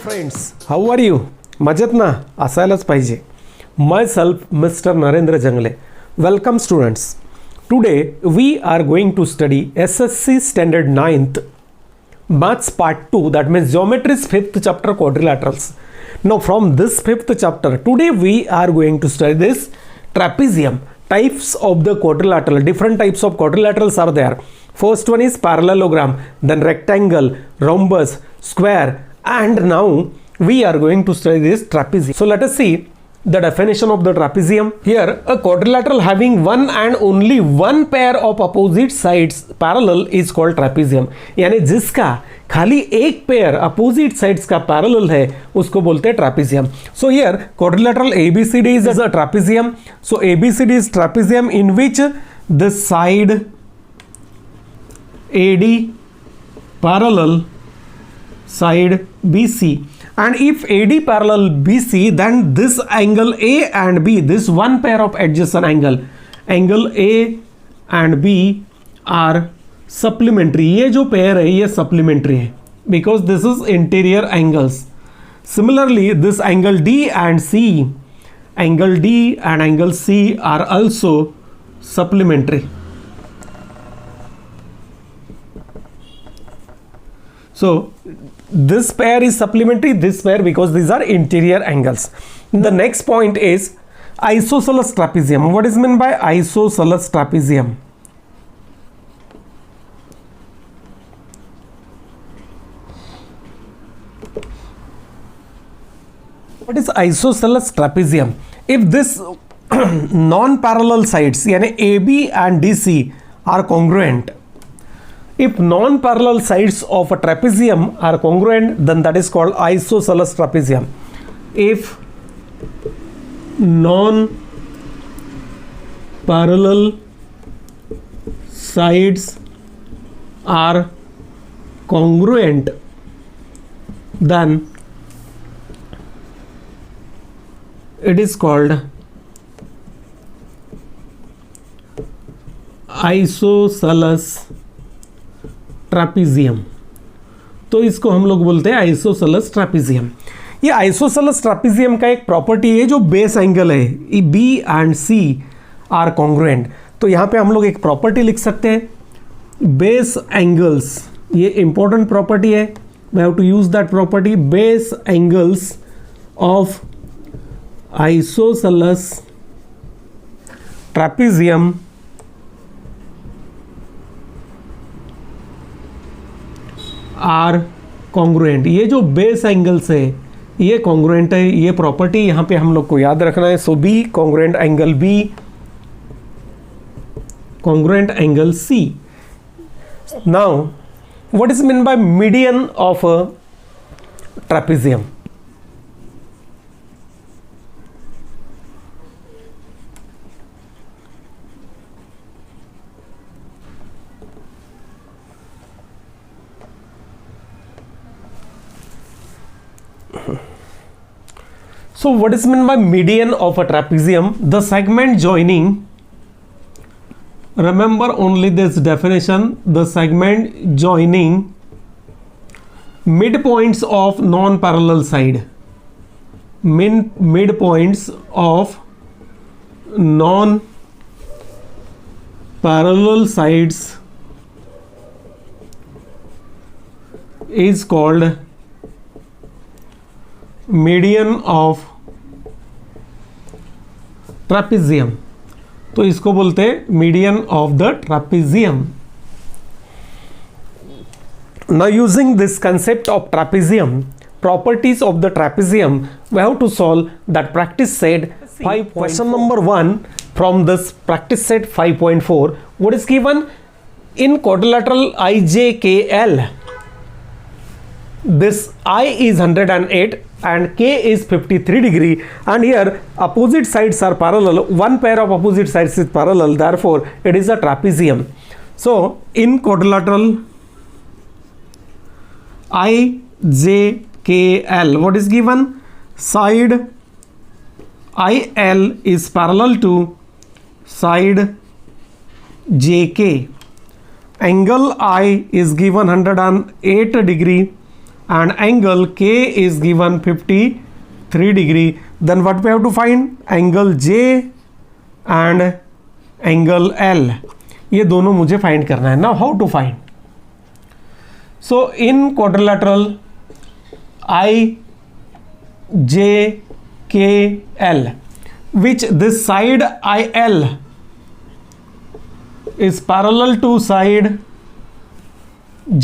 Friends, how are you? मजेत ना? असायलाच पाहिजे. My self mister Narendra Jangale. Welcome students. Today we are going to study SSC Standard 9th Maths Part 2, that means Geometry's 5th chapter, quadrilaterals. Now from this 5th chapter, today we are going to study this trapezium. Types of the quadrilateral. Different types of quadrilaterals are there. First one is parallelogram, then rectangle, rhombus, square, and now we are going to study this trapezium. So let us see the definition of the trapezium. Here a quadrilateral having one and only one pair of opposite sides parallel is called trapezium. यानी जिसका खाली एक pair opposite sides का parallel है उसको बोलते हैं trapezium. So here quadrilateral ABCD is a trapezium. So ABCD is trapezium in which the side AD parallel side BC, and if AD parallel BC, then this angle A and B, this one pair of adjacent angle A and B are supplementary. ये जो pair है ये supplementary है because this is interior angles. Similarly this angle D and C are also supplementary. So this pair is supplementary, this pair, because these are interior angles. The next point is isosceles trapezium. What is meant by isosceles trapezium? What is isosceles trapezium? If this non-parallel sides यानी AB and DC are congruent, if non-parallel sides of a trapezium are congruent, then that is called isosceles trapezium. If non-parallel sides are congruent, then it is called isosceles trapezium. तो इसको हम लोग बोलते हैं isosceles trapezium. ये isosceles trapezium का एक property है जो बेस एंगल है B and C are congruent. तो यहाँ पे हम लोग एक प्रॉपर्टी लिख सकते हैं बेस एंगल्स. ये इंपॉर्टेंट प्रॉपर्टी है, we have to use that property. Base angles of isosceles trapezium are congruent. ये जो बेस एंगल्स है ये कॉन्ग्रुएंट है. ये प्रॉपर्टी यहाँ पे हम लोग को याद रखना है. So B congruent angle B, congruent angle C. Now what is mean by median of a trapezium? So what is meant by median of a trapezium? The segment joining, remember only this definition, the segment joining midpoints of non-parallel side, midpoints of non-parallel sides is called median of trapezium. तो इसको बोलते हैं median of the trapezium. Now using this concept of trapezium, properties of the trapezium, we have to solve that practice set 5. Question number 1 from this practice set 5.4. What is given in quadrilateral IJKL? This I is 108 and K is 53 degree, and here opposite sides are parallel. One pair of opposite sides is parallel, therefore it is a trapezium. So in quadrilateral IJKL, what is given? Side IL is parallel to side JK. Angle I is given 108 degree and angle K is given 53 degree. Then what we have to find? Angle J and angle L. ये दोनों मुझे find करना है. Now how to find? So in quadrilateral IJKL, which this side IL is parallel to side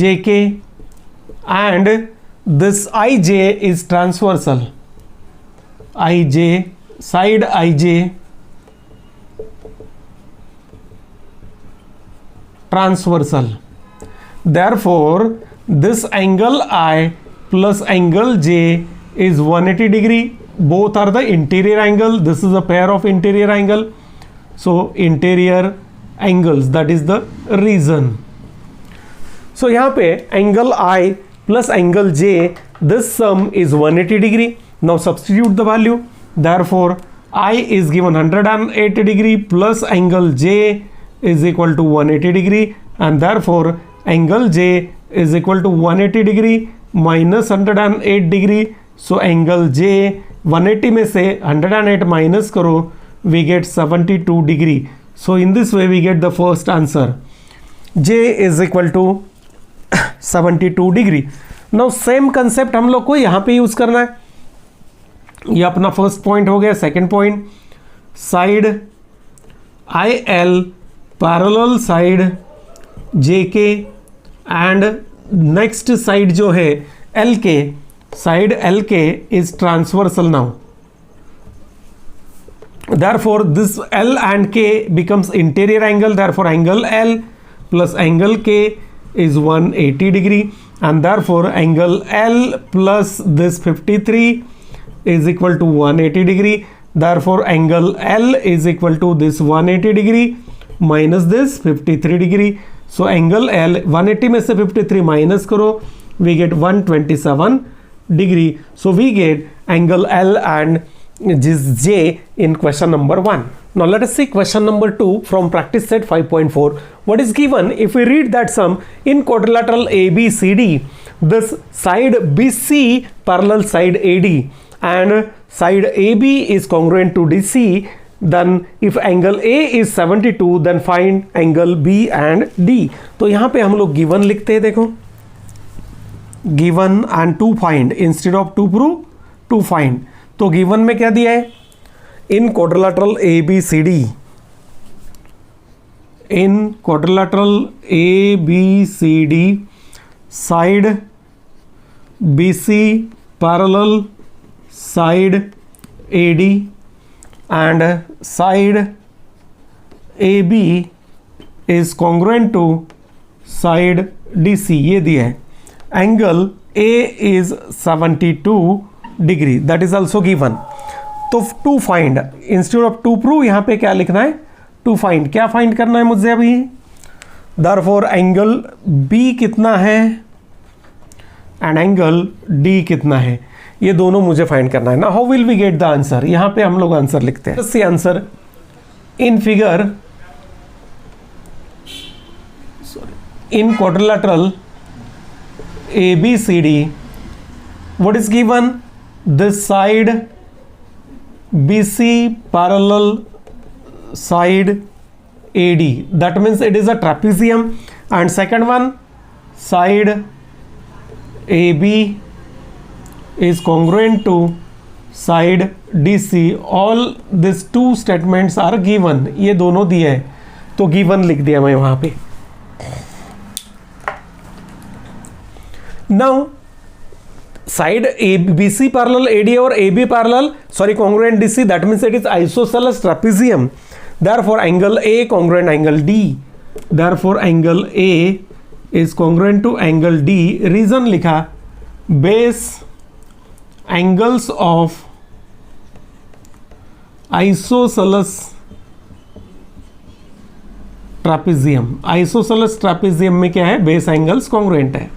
JK and this IJ is transversal. IJ, side IJ transversal. Therefore this angle I plus angle J is 180 degree. Both are the interior angle. This is a pair of interior angle. So interior angles, that is the reason. So यहाँ पे angle I plus angle J, this sum is 180 degree. Now substitute the value. Therefore I is given 180 degree plus angle J is equal to 180 degree, and therefore angle J is equal to 180 degree minus 108 degree. So angle J 180 में से 108 minus करो, we get 72 degree. So in this way we get the first answer. J is equal to 72 degree. Now same concept हम लोग को यहाँ पे use करना है. ये अपना फर्स्ट पॉइंट हो गया. Second point, side IL parallel side JK and next side जो है LK, side LK is transversal now. Therefore this L and K becomes interior angle. Therefore angle L plus angle K is 180 degree, and therefore angle L plus this 53 is equal to 180 degree. Therefore angle L is equal to this 180 degree minus this 53 degree. So angle L 180 में से 53 minus करो, we get 127 degree. So we get angle L and this J in question number 1. Now let us see question number 2 from practice set 5.4. What is given? If we read that sum in quadrilateral ABCD, this side BC parallel side AD and side AB is congruent to DC, then if angle A is 72, then find angle B and D. तो यहाँ पे हम लोग given लिखते हैं. देखो, given and to find instead of to prove, to find. तो given में क्या दिया है? In quadrilateral ABCD, in quadrilateral ABCD, side BC parallel side AD and side AB is congruent to side DC. ये दिया है. Angle A is 72 degree. That is also given. तो to find instead of to prove यहाँ पे क्या लिखना है? To find. क्या find करना है मुझे अभी? Therefore angle B कितना है and angle D कितना है, ये दोनों मुझे फाइंड करना है ना. How will we get the answer? यहाँ पे हम लोग आंसर लिखते हैं. See answer in figure, in quadrilateral ABCD, what is given? This side BC parallel side AD, that means it is a trapezium, and second one side AB is congruent to side DC. All these two statements are given. ये दोनों दिए हैं तो given लिख दिया मैं वहाँ पे. Now side BC parallel AD और AB parallel congruent DC, that means it is isosceles trapezium. Therefore angle A congruent angle D. Therefore angle A is congruent to angle D. Reason लिखा, base angles of isosceles trapezium. Isosceles trapezium में क्या है? Base angles congruent है.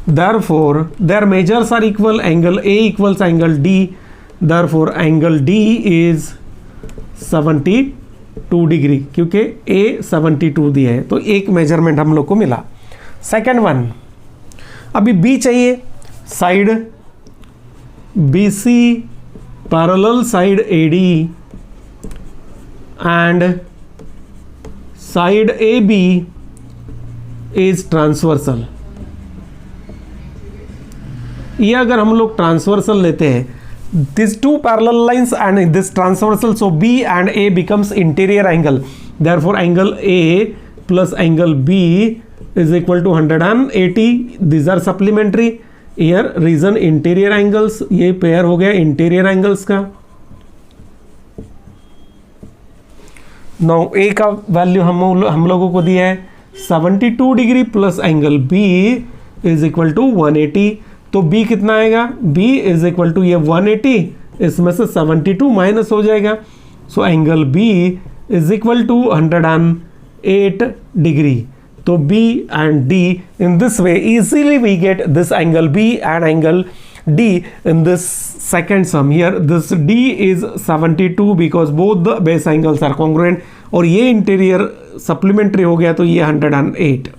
Therefore their measures are equal. Angle A equals angle D. Therefore angle D is 72 degree, क्योंकि A 72 दिया है तो एक मेजरमेंट हम लोग को मिला. सेकेंड वन, अभी B चाहिए. Side BC parallel side AD and side AB is transversal. ये अगर हम लोग ट्रांसवर्सल लेते हैं, this two parallel lines and this transversal, so B and A becomes interior angle. Therefore angle A plus angle B is equal to 180. These are supplementary. Here reason interior angles, ये पेयर हो गया interior angles का. Now A का value हम लोगों को दिया है 72 degree plus angle B is equal to 180. तो B कितना आएगा? B इज इक्वल टू ये 180, इसमें से 72 माइनस हो जाएगा. So angle B is equal to 108 degree. तो B and D, in this way easily we get this angle B and angle D in this second sum. Here this D is 72 because both the base angles are congruent, और ये interior supplementary हो गया तो ये 108.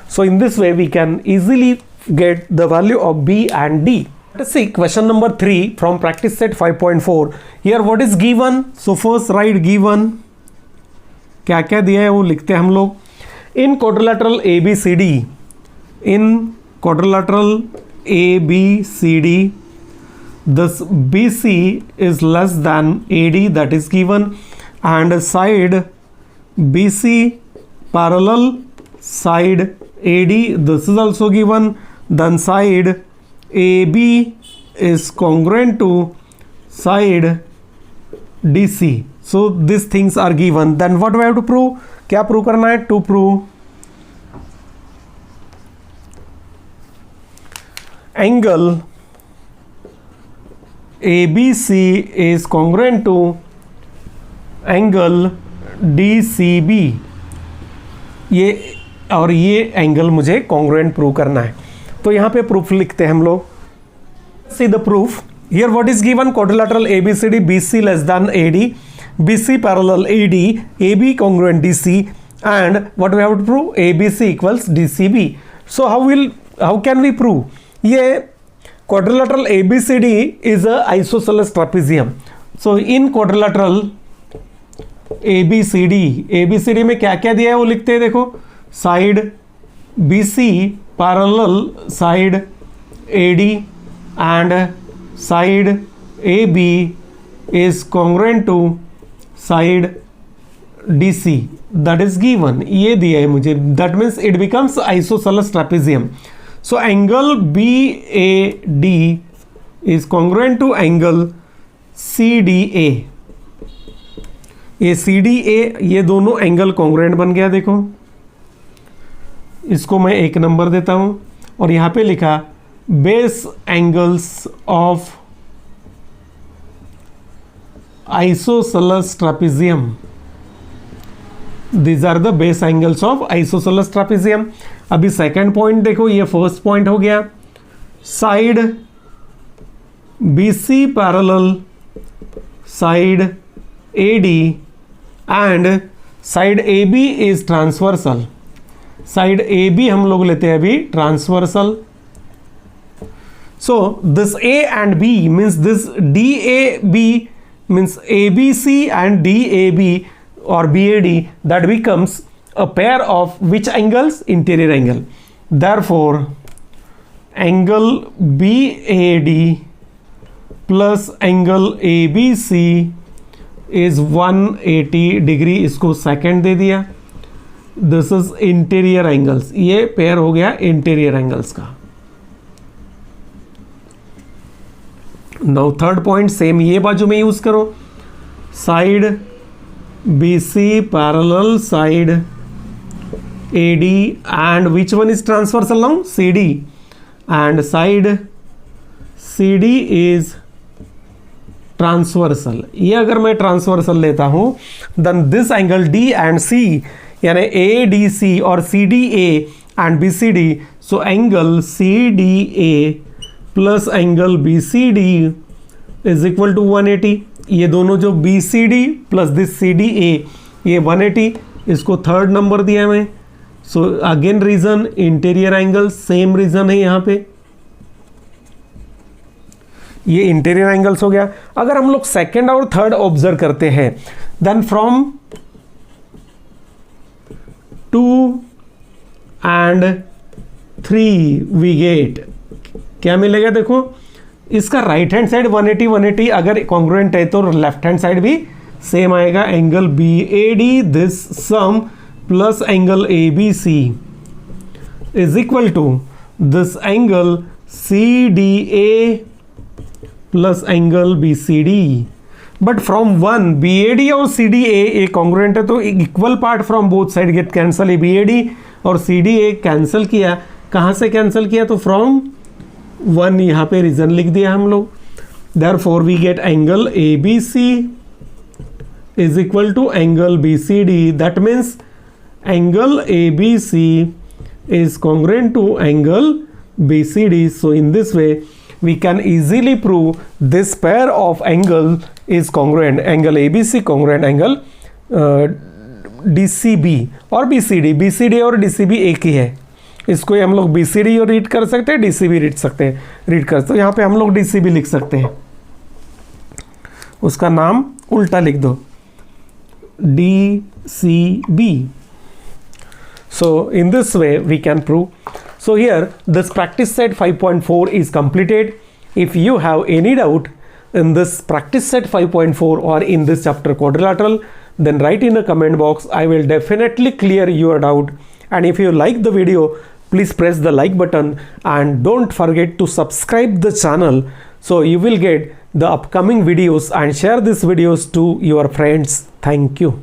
So in this way we can easily get the value of B and D. Let us see question number 3 from practice set 5.4. Here what is given? So first write given. क्या क्या दिया है वो लिखते हैं हम लोग. In quadrilateral ABCD, in quadrilateral ABCD, this BC is less than AD, that is given, and side BC parallel side AD, this is also given. Then side AB is congruent to side DC. So these things are given. Then what we have to prove? क्या prove करना है? To prove angle ABC is congruent to angle DCB. ये और ये angle मुझे congruent prove करना है. तो यहाँ पे प्रूफ लिखते हैं हम लोग. See the proof. Here what is given? Quadrilateral ABCD, BC less than AD, BC parallel AD, AB congruent DC, and what we have to prove? ABC equals DCB. So how can we prove? ये quadrilateral ABCD is a isosceles trapezium. So in quadrilateral ABCD में क्या क्या दिया है वो लिखते हैं. देखो, side BC parallel side AD and side AB is congruent to side DC, that is given. ये दिया है मुझे. that means it becomes isosceles trapezium. so angle BAD is congruent to angle CDA. ये CDA, ये दोनों angle congruent बन गया. देखो, इसको मैं 1 नंबर देता हूं और यहां पे लिखा base angles of isosceles trapezium. These are the base angles of isosceles trapezium. अभी सेकंड पॉइंट देखो, ये फर्स्ट पॉइंट हो गया. Side BC parallel side AD and side AB is transversal. Side AB हम लोग लेते हैं अभी transversal. So this A and B means this DAB means ABC and DAB or BAD, that becomes a pair of which angles? Interior angle. Therefore angle BAD plus angle ABC is 180 degree. इसको second दे दिया. This is interior angles. ये पेयर हो गया interior angles का. Now third point same ये बाजू में यूज करो. Side BC parallel side AD and which one is transversal now? CD, and side CD is transversal. ये अगर मैं ट्रांसवर्सल लेता हूं then this angle D and C यानी ADC और CDA and BCD, so angle CDA plus angle BCD is equal to 180. ये दोनों जो BCD प्लस दिस CDA ये 180, इसको थर्ड नंबर दिया मैं. So again reason interior angle, same reason है यहाँ पे. ये इंटीरियर एंगल्स हो गया। अगर हम लोग सेकेंड और थर्ड ऑब्जर्व करते हैं, then from 2 and 3 we get, क्या मिलेगा? देखो इसका राइट हैंड साइड 180 180 अगर कॉन्ग्रुएंट है तो लेफ्ट हैंड साइड भी सेम आएगा। Angle BAD this sum plus angle ABC is equal to this angle CDA plus angle BCD। But from 1 BAD और CDA ए कॉन्ग्रुएंट है तो equal part from both side get cancel. ये BAD और CDA cancel किया, कहाँ से cancel किया? तो फ्रॉम 1, यहाँ पे रीजन लिख दिया हम लोग। Therefore we get angle ABC is equal to angle BCD। That means angle ABC is congruent to angle BCD. So in this way we can easily prove this pair of angle is congruent, angle ABC congruent angle DCB और BCD। BCD और DCB एक ही है, इसको हम लोग BCD और read कर सकते हैं, DCB रीड कर सकते हैं। यहाँ पे हम लोग DCB लिख सकते हैं, उसका नाम उल्टा लिख दो, DCB। So in this way we can prove. So here this practice set 5.4 is completed. If you have any doubt in this practice set 5.4 or in this chapter quadrilateral, then write in the comment box. I will definitely clear your doubt. And if you like the video, please press the like button and don't forget to subscribe the channel so you will get the upcoming videos and share these videos to your friends. Thank you.